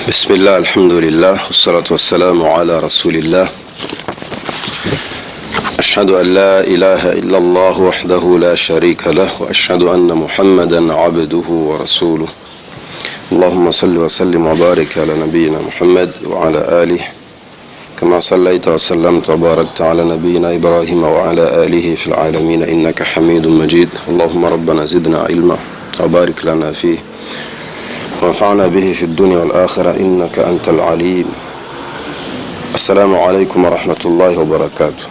بسم الله الحمد لله والصلاة والسلام على رسول الله. أشهد أن لا إله إلا الله وحده لا شريك له وأشهد أن محمدا عبده ورسوله. اللهم صل وسلم وبارك على نبينا محمد وعلى آله كما صليت وسلمت وباركت على نبينا إبراهيم وعلى آله في العالمين إنك حميد مجيد. اللهم ربنا زدنا علما وبارك لنا فيه وانفعنا به في الدنيا والآخرة إنك أنت العليم. السلام عليكم ورحمة الله وبركاته.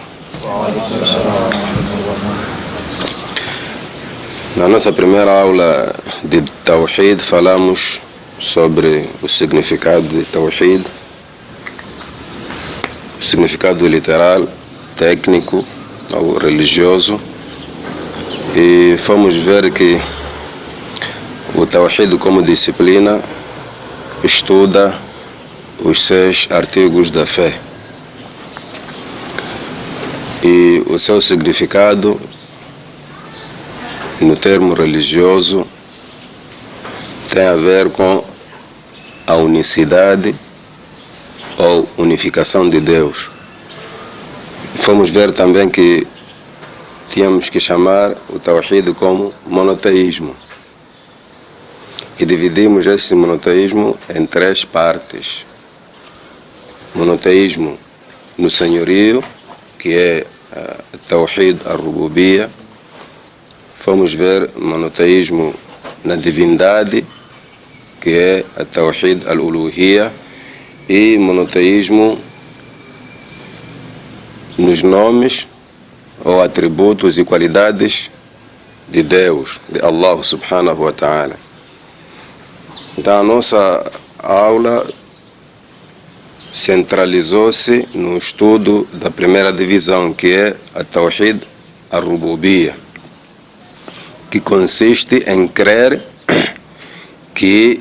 Na nossa primeira aula de Tawhid falamos sobre o significado de Tawhid, o significado literal, técnico ou religioso, e fomos ver que o Tawhid como disciplina estuda os 6 artigos da fé e o seu significado no termo religioso tem a ver com a unicidade ou unificação de Deus. Fomos ver também que tínhamos que chamar o Tawhid como monoteísmo. E dividimos esse monoteísmo em 3 partes. Monoteísmo no senhorio, que é Tawhid al-Rububiyya. Fomos ver monoteísmo na divindade, que é Tawhid al-Uluhiyya, e monoteísmo nos nomes ou atributos e qualidades de Deus, de Allah subhanahu wa ta'ala. Então a nossa aula centralizou-se no estudo da primeira divisão, que é a Tawhid al-Rububiyya, que consiste em crer que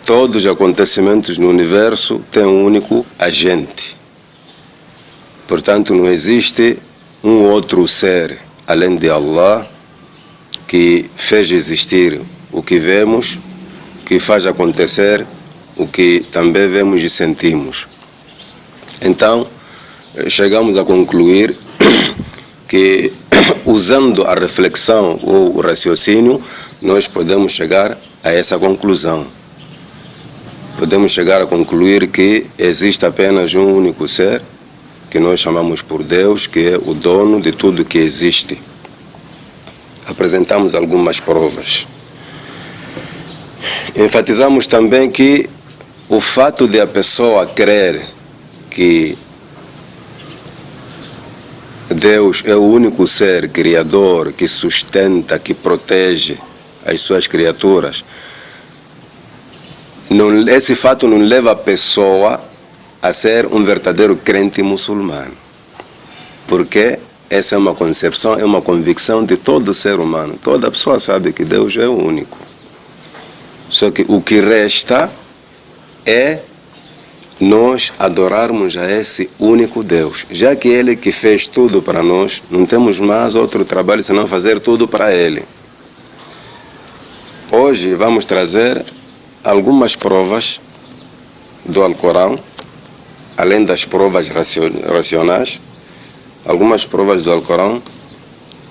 todos os acontecimentos no universo têm um único agente. Portanto, não existe um outro ser além de Allah que fez existir o que vemos, que faz acontecer o que também vemos e sentimos. Então, chegamos a concluir que, usando a reflexão ou o raciocínio, nós podemos chegar a essa conclusão. Podemos chegar a concluir que existe apenas um único ser, que nós chamamos por Deus, que é o dono de tudo que existe. Apresentamos algumas provas. Enfatizamos também que o fato de a pessoa crer que Deus é o único ser criador que sustenta, que protege as suas criaturas, esse fato não leva a pessoa a ser um verdadeiro crente muçulmano, porque essa é uma concepção, é uma convicção de todo ser humano. Toda pessoa sabe que Deus é o único. Só que o que resta é nós adorarmos a esse único Deus. Já que Ele que fez tudo para nós, não temos mais outro trabalho senão fazer tudo para Ele. Hoje vamos trazer algumas provas do Alcorão, além das provas racionais, algumas provas do Alcorão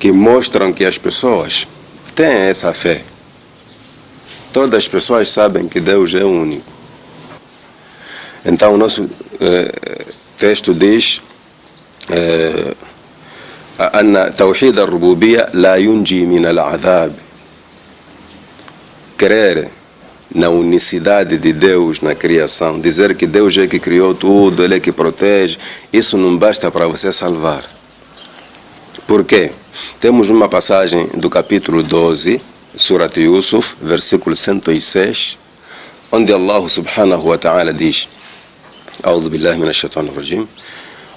que mostram que as pessoas têm essa fé. Todas as pessoas sabem que Deus é único. Então o nosso texto diz: أن توحيد الربوبية لا ينجي من العذاب. Crer na unicidade de Deus na criação, dizer que Deus é que criou tudo, Ele é que protege, isso não basta para você salvar. Por quê? Temos uma passagem do capítulo 12, Surat Yusuf, versículo 106, onde Allah subhanahu wa ta'ala diz: أعوذ بالله من الشيطان الرجيم.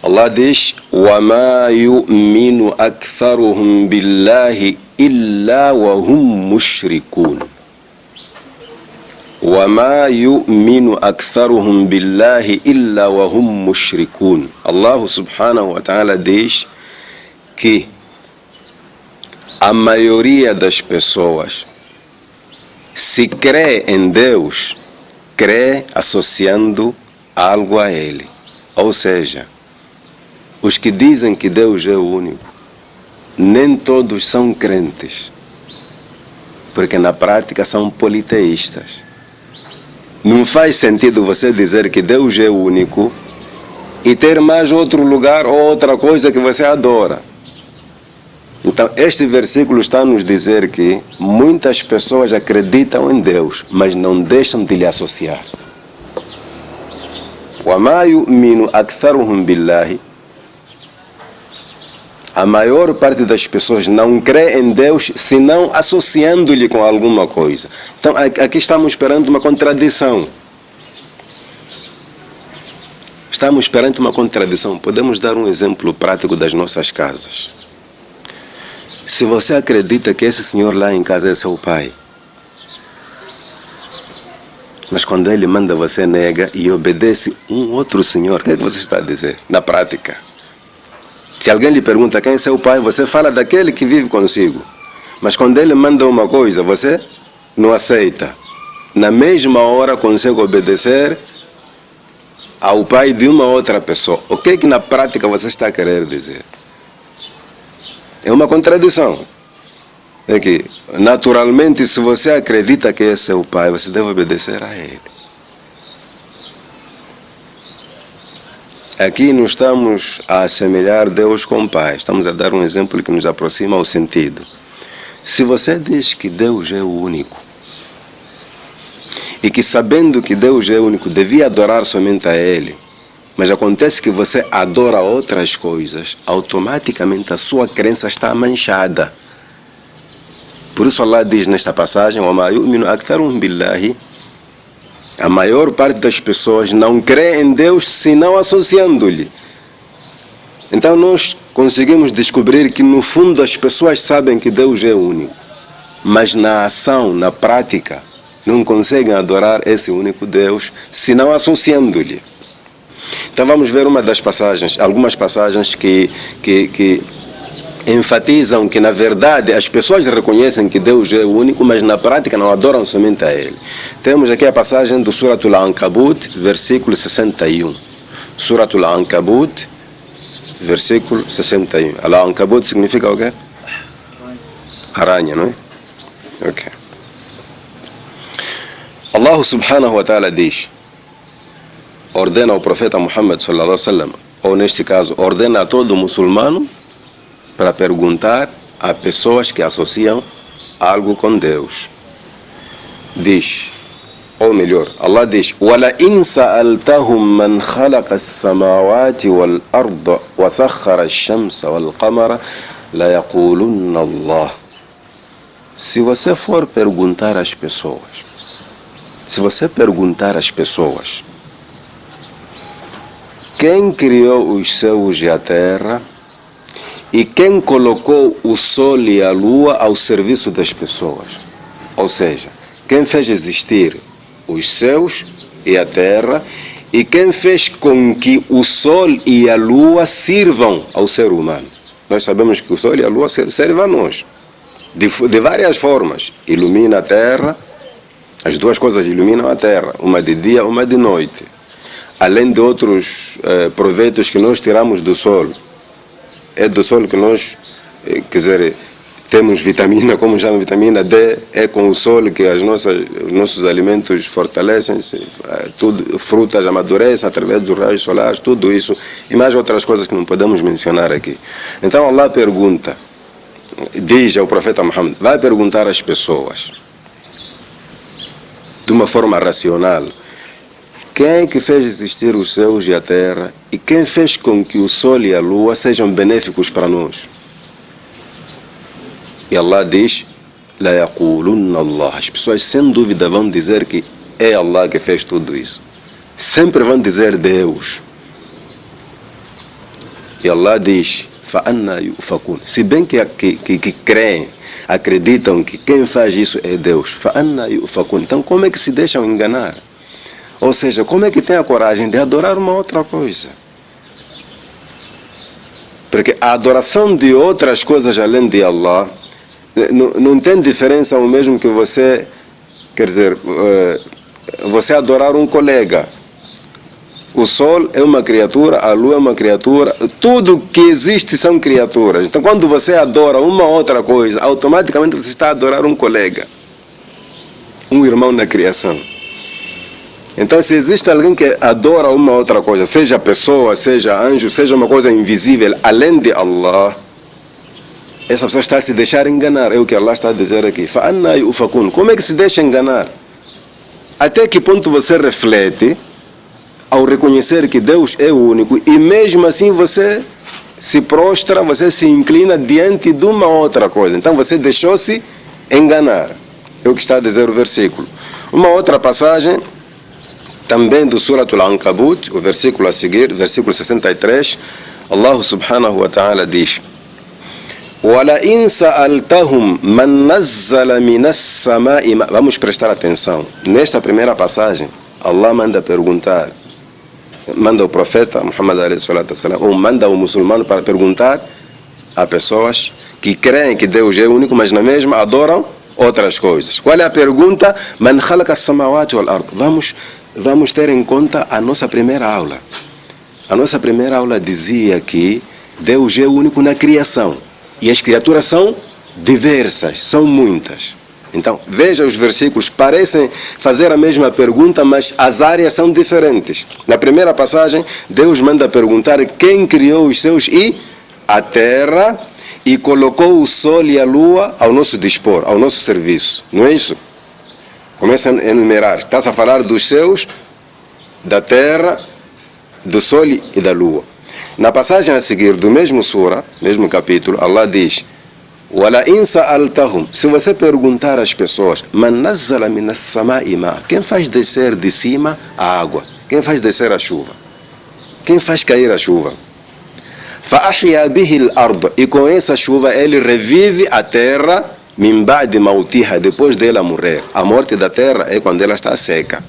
Allah diz: وَمَا يُؤْمِنُ أَكْثَرُهُمْ بِاللَّهِ إِلَّا وَهُمْ مُشْرِكُونَ. وَمَا يُؤْمِنُ أَكْثَرُهُمْ بِاللَّهِ إِلَّا وَهُمْ مُشْرِكُونَ. Allah subhanahu wa ta'ala diz que a maioria das pessoas se crê em Deus, crê associando algo a ele. Ou seja, os que dizem que Deus é o único, nem todos são crentes, porque na prática são politeístas. Não faz sentido você dizer que Deus é o único e ter mais outro lugar ou outra coisa que você adora. Então, este versículo está a nos dizer que muitas pessoas acreditam em Deus, mas não deixam de lhe associar. وَمَا يُؤْمِنُ أَكْثَرُهُمْ بِاللَّهِ. A maior parte das pessoas não crê em Deus senão associando-lhe com alguma coisa. Então, aqui estamos perante uma contradição. Estamos perante uma contradição. Podemos dar um exemplo prático das nossas casas. Se você acredita que esse senhor lá em casa é seu pai, mas quando ele manda você nega e obedece um outro senhor, o que é que você está a dizer na prática? Se alguém lhe pergunta quem é seu pai, você fala daquele que vive consigo. Mas quando ele manda uma coisa, você não aceita. Na mesma hora consegue obedecer ao pai de uma outra pessoa. O que é que na prática você está a querer dizer? É uma contradição. É que, naturalmente, se você acredita que é seu pai, você deve obedecer a ele. Aqui não estamos a assemelhar Deus com o Pai. Estamos a dar um exemplo que nos aproxima ao sentido. Se você diz que Deus é o único, e que sabendo que Deus é o único, devia adorar somente a Ele, mas acontece que você adora outras coisas, automaticamente a sua crença está manchada. Por isso Allah diz nesta passagem, وَمَا يُؤْمِنُ أَكْثَرُهُمْ بِاللَّهِ. A maior parte das pessoas não crê em Deus senão associando-lhe. Então nós conseguimos descobrir que no fundo as pessoas sabem que Deus é único, mas na ação, na prática, não conseguem adorar esse único Deus senão associando-lhe. Então vamos ver algumas passagens que enfatizam que na verdade as pessoas reconhecem que Deus é o único, mas na prática não adoram somente a Ele. Temos aqui a passagem do Suratul Ankabut, versículo 61. Suratul Ankabut, versículo 61. Al-Ankabut significa o quê? Aranha, não é? Ok. Allah subhanahu wa ta'ala diz, ordena ao profeta Muhammad sallallahu alaihi wasallam, ou neste caso, ordena a todo muçulmano para perguntar a pessoas que associam algo com Deus. Diz, ou melhor, Allah diz, وَلَئِنْ سَأَلْتَهُمْ مَنْ خَلَقَ السَّمَاوَاتِ وَالْأَرْضَ وَسَخَّرَ الشَّمْسَ وَالْقَمَرَ لَيَقُولُنَّ اللَّهُ. Se você for perguntar às pessoas, quem criou os céus e a terra, e quem colocou o sol e a lua ao serviço das pessoas? Ou seja, quem fez existir os céus e a terra, e quem fez com que o sol e a lua sirvam ao ser humano? Nós sabemos que o sol e a lua servem a nós, de várias formas. Ilumina a terra, as duas coisas iluminam a terra, uma de dia, uma de noite. Além de outros proveitos que nós tiramos do sol. É do sol que nós, temos vitamina, como já a vitamina D, é com o sol que os nossos alimentos fortalecem-se, tudo, frutas amadurecem através dos raios solares, tudo isso, e mais outras coisas que não podemos mencionar aqui. Então Allah pergunta, diz ao profeta Muhammad, vai perguntar às pessoas, de uma forma racional, quem é que fez existir os céus e a terra, e quem fez com que o sol e a lua sejam benéficos para nós? E Allah diz, La yaqulunna Allah. As pessoas sem dúvida vão dizer que é Allah que fez tudo isso. Sempre vão dizer Deus. E Allah diz, Fa anna yufakun. Se bem que creem, acreditam que quem faz isso é Deus. Fa anna yufakun. Então como é que se deixam enganar? Ou seja, como é que tem a coragem de adorar uma outra coisa? Porque a adoração de outras coisas além de Allah não tem diferença, o mesmo que você, você adorar um colega. O sol é uma criatura, a lua é uma criatura, tudo que existe são criaturas. Então, quando você adora uma outra coisa, automaticamente você está a adorar um colega, um irmão na criação. Então, se existe alguém que adora uma outra coisa, seja pessoa, seja anjo, seja uma coisa invisível, além de Allah, essa pessoa está a se deixar enganar. É o que Allah está a dizer aqui. فَأَنَّا يُؤْفَكُونَ. Como é que se deixa enganar? Até que ponto você reflete ao reconhecer que Deus é o único e mesmo assim você se prostra, você se inclina diante de uma outra coisa. Então você deixou-se enganar. É o que está a dizer o versículo. Uma outra passagem, também do Surat Al-Ankabut, o versículo a seguir, versículo 63, Allah subhanahu wa ta'ala diz: وَلَئِنْ سَأَلْتَهُمْ مَنْ نَزَّلَ مِنَ السَّمَاءِ. Vamos prestar atenção. Nesta primeira passagem, Allah manda perguntar, manda o profeta Muhammad alayhi salatu wassalam, ou manda o muçulmano para perguntar a pessoas que creem que Deus é único, mas na mesma adoram outras coisas. Qual é a pergunta? مَنْ خَلَقَ السَّمَاوَاتِ وَالْأَرْضِ. Vamos ter em conta a nossa primeira aula. A nossa primeira aula dizia que Deus é único na criação. E as criaturas são diversas, são muitas. Então, veja os versículos, parecem fazer a mesma pergunta, mas as áreas são diferentes. Na primeira passagem, Deus manda perguntar quem criou os céus e a terra e colocou o sol e a lua ao nosso dispor, ao nosso serviço. Não é isso? Começa a enumerar. Está-se a falar dos céus, da terra, do sol e da lua. Na passagem a seguir do mesmo sura, mesmo capítulo, Allah diz: وَلَئِنْ سَأَلْتَهُمْ. Se você perguntar às pessoas, مَنْ نَزَّلَ مِنَ السَّمَاءِ مَاءً. Quem faz descer de cima a água? Quem faz descer a chuva? Quem faz cair a chuva? فَأَحْيَا بِهِ الْأَرْضَ. E com essa chuva ele revive a terra, مِنْ بَعْدِ مَوْتِهَا. Depois dela morrer. A morte da terra é quando ela está seca.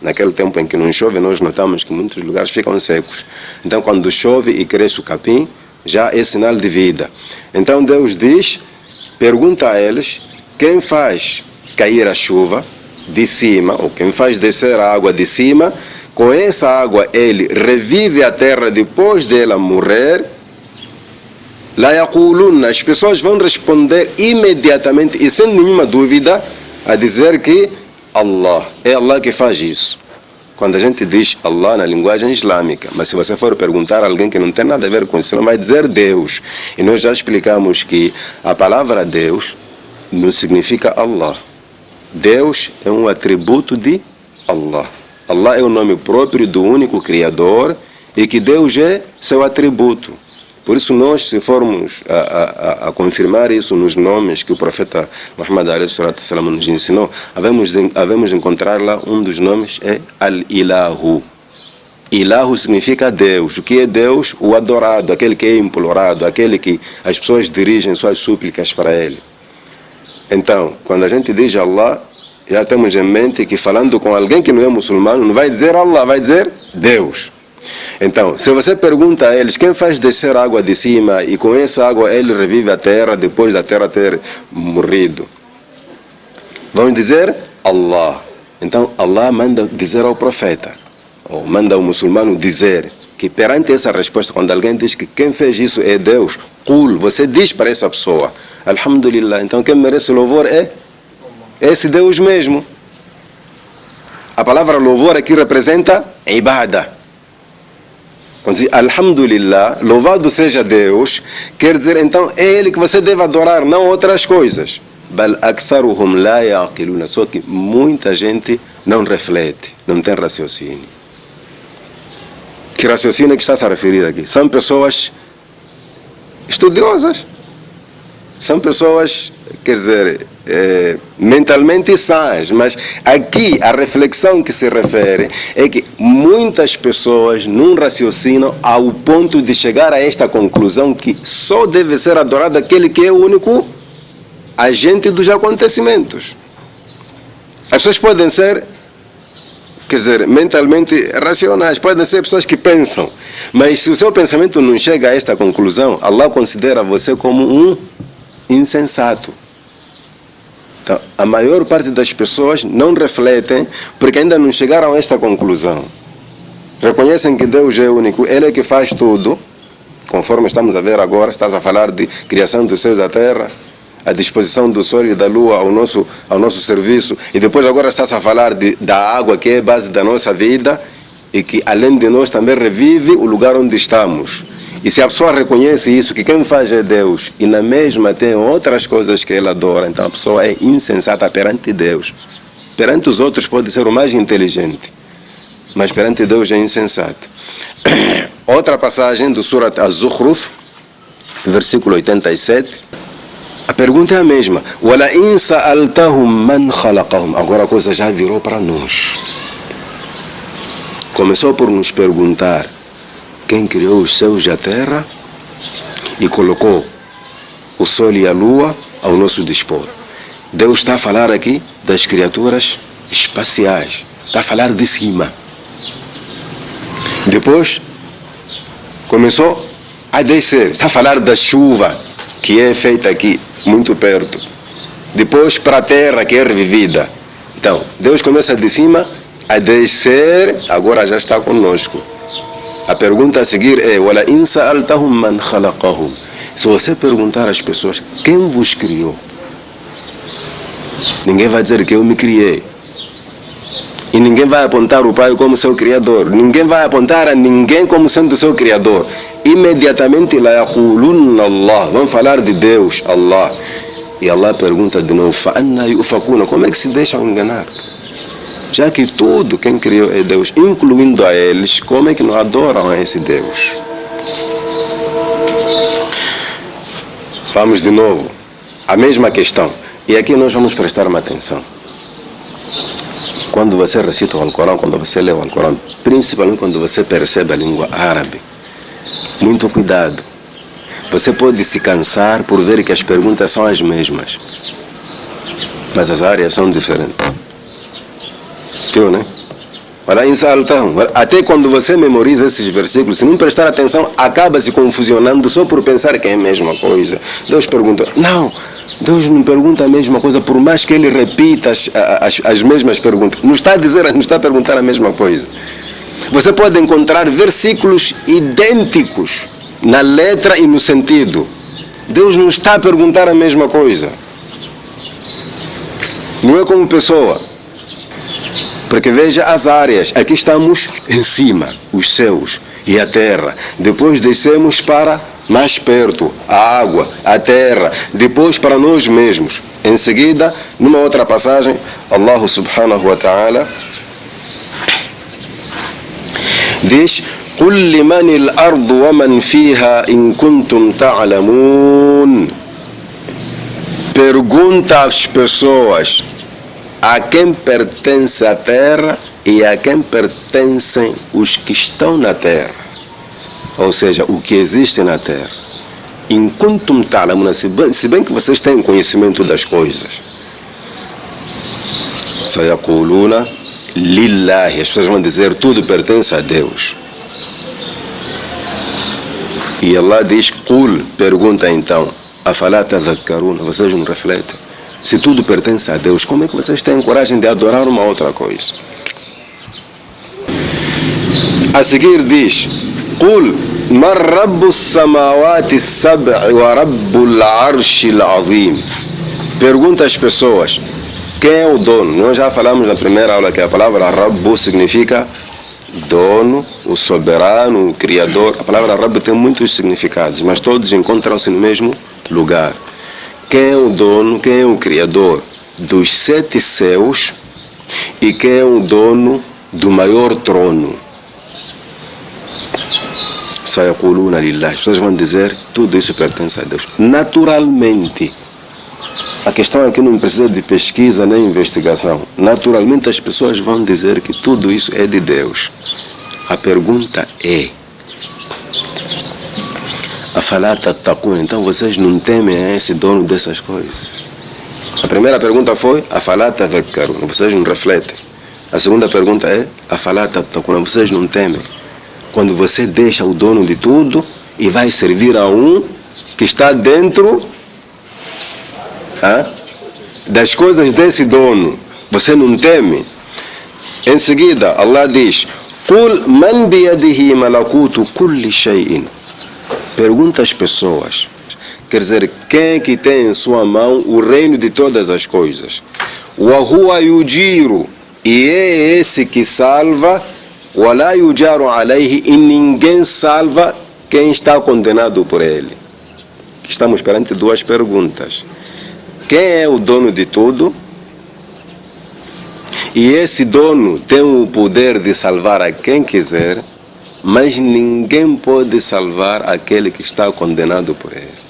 Naquele tempo em que não chove, nós notamos que muitos lugares ficam secos. Então, quando chove e cresce o capim, já é sinal de vida. Então, Deus diz, pergunta a eles, quem faz cair a chuva de cima, ou quem faz descer a água de cima, com essa água ele revive a terra depois dela morrer. La yaqulun. As pessoas vão responder imediatamente e sem nenhuma dúvida a dizer que Allah, é Allah que faz isso. Quando a gente diz Allah na linguagem islâmica, mas se você for perguntar a alguém que não tem nada a ver com isso, não vai dizer Deus. E nós já explicamos que a palavra Deus não significa Allah. Deus é um atributo de Allah. Allah é o nome próprio do único Criador e que Deus é seu atributo. Por isso nós, se formos a confirmar isso nos nomes que o profeta Muhammad nos ensinou, havemos encontrar lá um dos nomes é Al-Ilahu. Ilahu significa Deus. O que é Deus? O adorado, aquele que é implorado, aquele que as pessoas dirigem suas súplicas para ele. Então, quando a gente diz Allah, já temos em mente que falando com alguém que não é muçulmano, não vai dizer Allah, vai dizer Deus. Então, se você pergunta a eles quem faz descer água de cima e com essa água ele revive a terra depois da terra ter morrido, vão dizer Allah. Então Allah manda dizer ao profeta, ou manda ao muçulmano dizer que perante essa resposta, quando alguém diz que quem fez isso é Deus, Qul, você diz para essa pessoa, Alhamdulillah, então quem merece louvor é esse Deus mesmo. A palavra louvor aqui representa ibadah. Quando diz Alhamdulillah, louvado seja Deus, quer dizer então é Ele que você deve adorar, não outras coisas. Bal aktharuhum la yaqiluna. Só que muita gente não reflete, não tem raciocínio. Que raciocínio que está -se a referir aqui? São pessoas estudiosas, são pessoas, quer dizer, mentalmente sãs, mas aqui a reflexão que se refere é que muitas pessoas não raciocinam ao ponto de chegar a esta conclusão que só deve ser adorado aquele que é o único agente dos acontecimentos. As pessoas podem ser, quer dizer, mentalmente racionais, podem ser pessoas que pensam, mas se o seu pensamento não chega a esta conclusão, Allah considera você como um insensato. Então, a maior parte das pessoas não refletem porque ainda não chegaram a esta conclusão. Reconhecem que Deus é único, Ele é que faz tudo, conforme estamos a ver agora. Estás a falar de criação dos céus e da terra, a disposição do sol e da lua ao nosso serviço, e depois agora estás a falar da água, que é a base da nossa vida e que além de nós também revive o lugar onde estamos. E se a pessoa reconhece isso, que quem faz é Deus, e na mesma tem outras coisas que ela adora, então a pessoa é insensata perante Deus. Perante os outros pode ser o mais inteligente, mas perante Deus é insensato. Outra passagem do Surat Az-Zukhruf, versículo 87, a pergunta é a mesma. وَلَئِنْ سَأَلْتَهُمْ مَنْ خَلَقَهُمْ. Agora a coisa já virou para nós. Começou por nos perguntar quem criou os céus e a terra e colocou o sol e a lua ao nosso dispor. Deus está a falar aqui das criaturas espaciais, está a falar de cima. Depois começou a descer, está a falar da chuva que é feita aqui, muito perto. Depois para a terra que é revivida. Então, Deus começa de cima a descer, agora já está conosco. A pergunta a seguir é: وَلَئِنْ سَأَلْتَهُمْ مَنْ خَلَقَهُمْ. Se você perguntar às pessoas quem vos criou, ninguém vai dizer que eu me criei. E ninguém vai apontar o Pai como seu Criador. Ninguém vai apontar a ninguém como sendo seu Criador. Imediatamente lá يَقُولُنَّ Allah, vão falar de Deus, Allah. E Allah pergunta de novo: فَأَنَّا يُؤْفَكُونَ. Como é que se deixam enganar? Já que tudo quem criou é Deus, incluindo a eles, como é que não adoram a esse Deus? Vamos de novo, a mesma questão. E aqui nós vamos prestar uma atenção. Quando você recita o Alcorão, quando você lê o Alcorão, principalmente quando você percebe a língua árabe, muito cuidado. Você pode se cansar por ver que as perguntas são as mesmas, mas as áreas são diferentes. Viu, né? Até quando você memoriza esses versículos, se não prestar atenção, acaba se confusionando só por pensar que é a mesma coisa. Deus pergunta. Não, Deus não pergunta a mesma coisa, por mais que Ele repita as mesmas perguntas. Não está a dizer, não está a perguntar a mesma coisa. Você pode encontrar versículos idênticos na letra e no sentido. Deus não está a perguntar a mesma coisa. Não é como pessoa. Porque veja as áreas. Aqui estamos em cima, os céus e a terra. Depois descemos para mais perto, a água, a terra. Depois para nós mesmos. Em seguida, numa outra passagem, Allah subhanahu wa ta'ala diz: قُلْ لِمَنِ الْأَرْضُ وَمَنْ فِيهَا إِن كُنْتُمْ تَعْلَمُونَ. Pergunta às pessoas a quem pertence a terra e a quem pertencem os que estão na terra. Ou seja, o que existe na terra. In kuntum ta'lamun, se bem que vocês têm conhecimento das coisas. Sayaquluna lillahi. As pessoas vão dizer tudo pertence a Deus. E Allah diz: Qul, pergunta então, afala tadhakkaruna, vocês não refletem? Se tudo pertence a Deus, como é que vocês têm coragem de adorar uma outra coisa? A seguir diz: Qul man rabbus samawati sab'i wa rabbul arshil azim. Pergunta às pessoas: quem é o dono? Nós já falamos na primeira aula que a palavra Rabbu significa dono, o soberano, o criador. A palavra Rabb tem muitos significados, mas todos encontram-se no mesmo lugar. Quem é o dono, quem é o criador dos 7 céus e quem é o dono do maior trono? Sayaquluna lillah. As pessoas vão dizer tudo isso pertence a Deus. Naturalmente, a questão aqui não precisa de pesquisa nem investigação. Naturalmente as pessoas vão dizer que tudo isso é de Deus. A pergunta é: afala tattaqun, então vocês não temem a esse dono dessas coisas? A primeira pergunta foi: afala tadhakkarun, vocês não refletem. A segunda pergunta é: afala tattaqun, vocês não temem? Quando você deixa o dono de tudo e vai servir a um que está dentro das coisas desse dono, você não teme? Em seguida, Allah diz: Qul man biyadihi malakutu kulli shay'in. Pergunta às pessoas. Quer dizer, quem que tem em sua mão o reino de todas as coisas? Wa huwa yujiru. E é esse que salva. Wa la yujaru alayhi. E ninguém salva quem está condenado por ele. Estamos perante duas perguntas. Quem é o dono de tudo? E esse dono tem o poder de salvar a quem quiser, mas ninguém pode salvar aquele que está condenado por ele.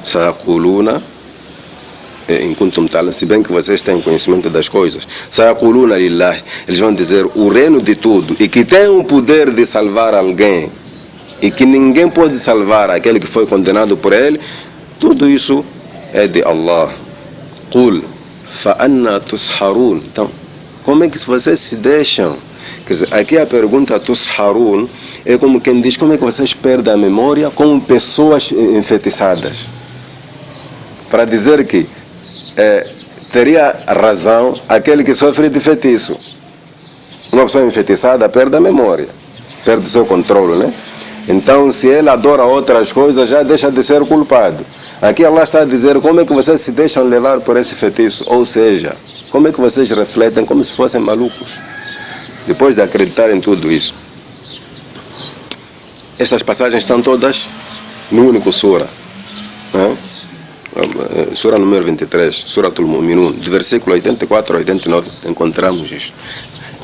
Sayaquluna, em kuntum ta'lamun, se bem que vocês têm conhecimento das coisas, Sayaquluna lillah, eles vão dizer o reino de tudo, e que tem o poder de salvar alguém, e que ninguém pode salvar aquele que foi condenado por ele, tudo isso é de Allah. Qul fa'anna tusharun. Então, como é que vocês se deixam? Quer dizer, aqui a pergunta tusharun é como quem diz: como é que vocês perdem a memória como pessoas enfeitiçadas? Para dizer que teria razão aquele que sofre de feitiço. Uma pessoa enfeitiçada perde a memória, perde o seu controle, né? Então, se ele adora outras coisas, já deixa de ser culpado. Aqui Allah está a dizer como é que vocês se deixam levar por esse feitiço. Ou seja, como é que vocês refletem como se fossem malucos, depois de acreditar em tudo isso. Estas passagens estão todas no único sura, né? Sura número 23, Suratul Mu'minun, de versículo 84 a 89, encontramos isto.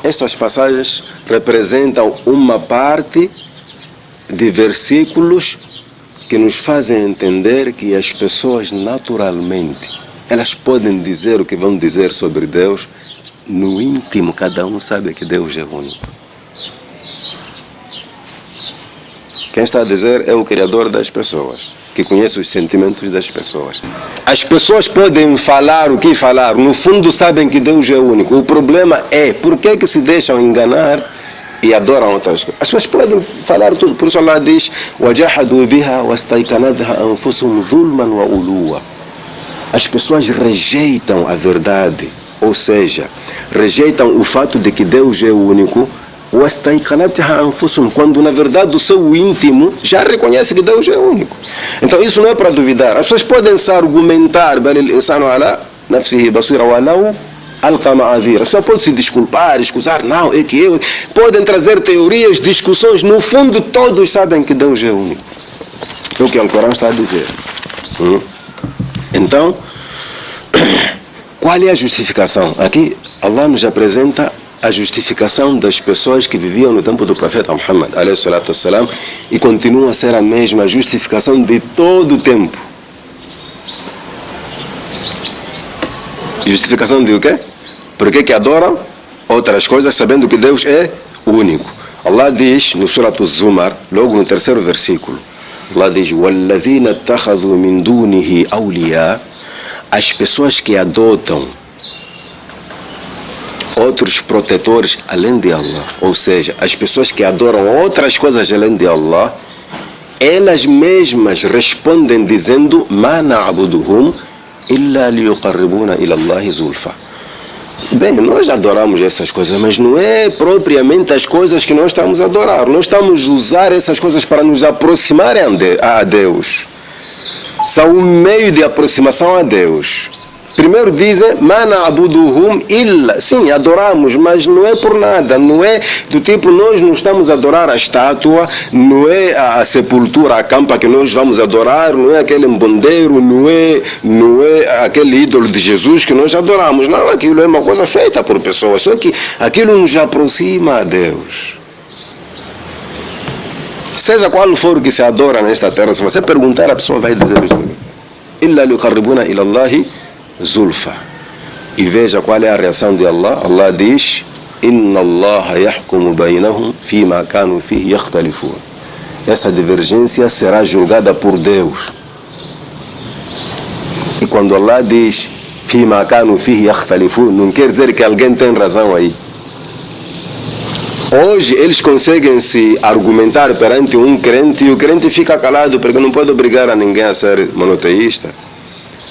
Estas passagens representam uma parte de versículos que nos fazem entender que as pessoas naturalmente, elas podem dizer o que vão dizer sobre Deus, no íntimo cada um sabe que Deus é único. Quem está a dizer é o Criador das pessoas, que conhece os sentimentos das pessoas. As pessoas podem falar o que falar, no fundo sabem que Deus é único. O problema é por que se deixam enganar e adoram outras coisas. As pessoas podem falar tudo, por isso Allah diz: وَجَحَدُوا بِهَا وَاسْتَيْقَنَتْهَا أَنفُسُهُمْ ظُلْمًا وَعُلُوًّا. As pessoas rejeitam a verdade, ou seja, rejeitam o fato de que Deus é único, وَاسْتَيْقَنَتْهَا أَنفُسُهُمْ, quando na verdade o seu íntimo já reconhece que Deus é único. Então isso não é para duvidar. As pessoas podem se argumentar: بَلِ الْإِنسَانُ عَلَى نَفْسِهِ بَصِيرًا وَلَوْ أَلْقَى مَعَاذِيرًا. Só pode se desculpar, excusar, não, é que eu... Podem trazer teorias, discussões, no fundo todos sabem que Deus é único. É o que o Corão está a dizer. Então, qual é a justificação? Aqui Allah nos apresenta a justificação das pessoas que viviam no tempo do profeta Muhammad, alayhi salatu wassalam, e continua a ser a mesma justificação de todo o tempo. Justificação de o quê? Por que adoram outras coisas sabendo que Deus é único? Allah diz no Surat Az-Zumar, logo no terceiro versículo, Allah diz: وَالَّذِينَ اتَّخَذُوا مِن دُونِهِ أَوْلِيَاءَ. As pessoas que adotam outros protetores além de Allah, ou seja, as pessoas que adoram outras coisas além de Allah, elas mesmas respondem dizendo: مَا نَعْبُدُهُمْ إِلَّا لِيُقَرِّبُونَ إِلَى اللَّهِ زُلْفَى. Bem, nós adoramos essas coisas, mas não é propriamente as coisas que nós estamos a adorar. Nós estamos a usar essas coisas para nos aproximar a Deus. São um meio de aproximação a Deus. Primeiro dizem: مَا نَعْبُدُهُمْ إِلَّا. Sim, adoramos, mas não é por nada. Não é do tipo, nós não estamos a adorar a estátua, não é a sepultura, a campa que nós vamos adorar, não é aquele mbondeiro, não é aquele ídolo de Jesus que nós adoramos. Não, aquilo é uma coisa feita por pessoas. Só que aquilo nos aproxima a Deus. Seja qual for o que se adora nesta terra, se você perguntar, a pessoa vai dizer isso: إِلَّا لِيُقَرِّبُونَ إِلَى اللَّهِ Zulfa. E veja qual é a reação de Allah. Allah diz: Inna Allah yahkumu bainahum fima kanu fihi yakhtalifun. Essa divergência será julgada por Deus. E quando Allah diz fima kanu fihi yakhtalifun, não quer dizer que alguém tem razão aí. Hoje eles conseguem se argumentar perante um crente e o crente fica calado porque não pode obrigar a ninguém a ser monoteísta.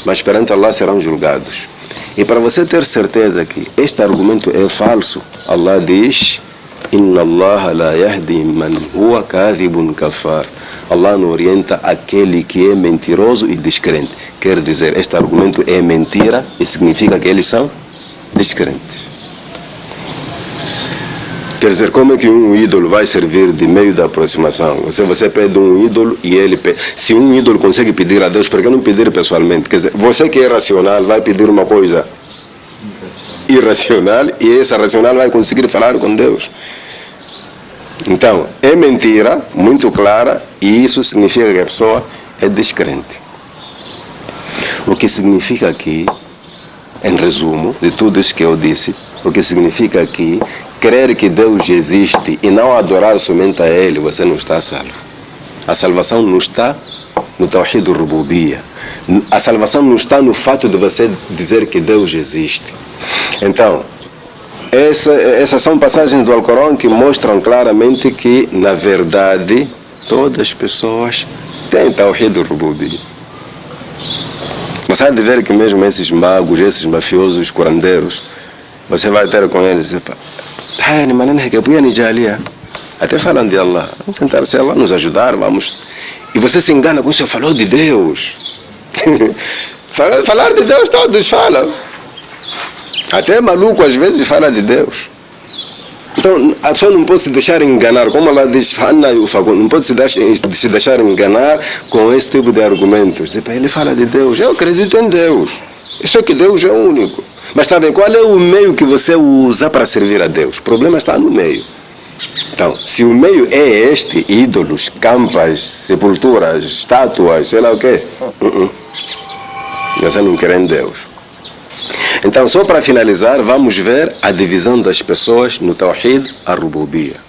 mas perante Allah serão julgados. E para você ter certeza que este argumento é falso, Allah diz: Inna Allah la yahdi man huwa kadhibun kafar. Allah não orienta aquele que é mentiroso e descrente. Quer dizer, este argumento é mentira e significa que eles são descrentes. Quer dizer, como é que um ídolo vai servir de meio de aproximação? Você pede um ídolo e ele pede. Se um ídolo consegue pedir a Deus, por que não pedir pessoalmente? Quer dizer, você que é racional vai pedir uma coisa irracional e essa racional vai conseguir falar com Deus. Então, é mentira, muito clara, e isso significa que a pessoa é descrente. O que significa aqui, em resumo, de tudo isso que eu disse, o que significa aqui, crer que Deus existe e não adorar somente a Ele, você não está salvo. A salvação não está no Tawhid Rububiyya. A salvação não está no fato de você dizer que Deus existe. Então, essas são passagens do Alcorão que mostram claramente que, na verdade, todas as pessoas têm Tawhid Rububiyya. Você há de ver que mesmo esses magos, esses mafiosos, curandeiros, você vai ter com eles e até falam de Allah. Vamos tentar, se Allah nos ajudar, vamos. E você se engana com o senhor falou de Deus. Falar de Deus todos falam. Até maluco às vezes fala de Deus. Então a pessoa não pode se deixar enganar, como Allah diz, não pode se deixar enganar com esse tipo de argumentos. Ele fala de Deus, eu acredito em Deus. Isso é que Deus é único. Mas também, qual é o meio que você usa para servir a Deus? O problema está no meio. Então, se o meio é este, ídolos, campas, sepulturas, estátuas, sei lá o quê, você não crê em Deus. Então, só para finalizar, vamos ver a divisão das pessoas no Tawhid Ar-Rububiyya.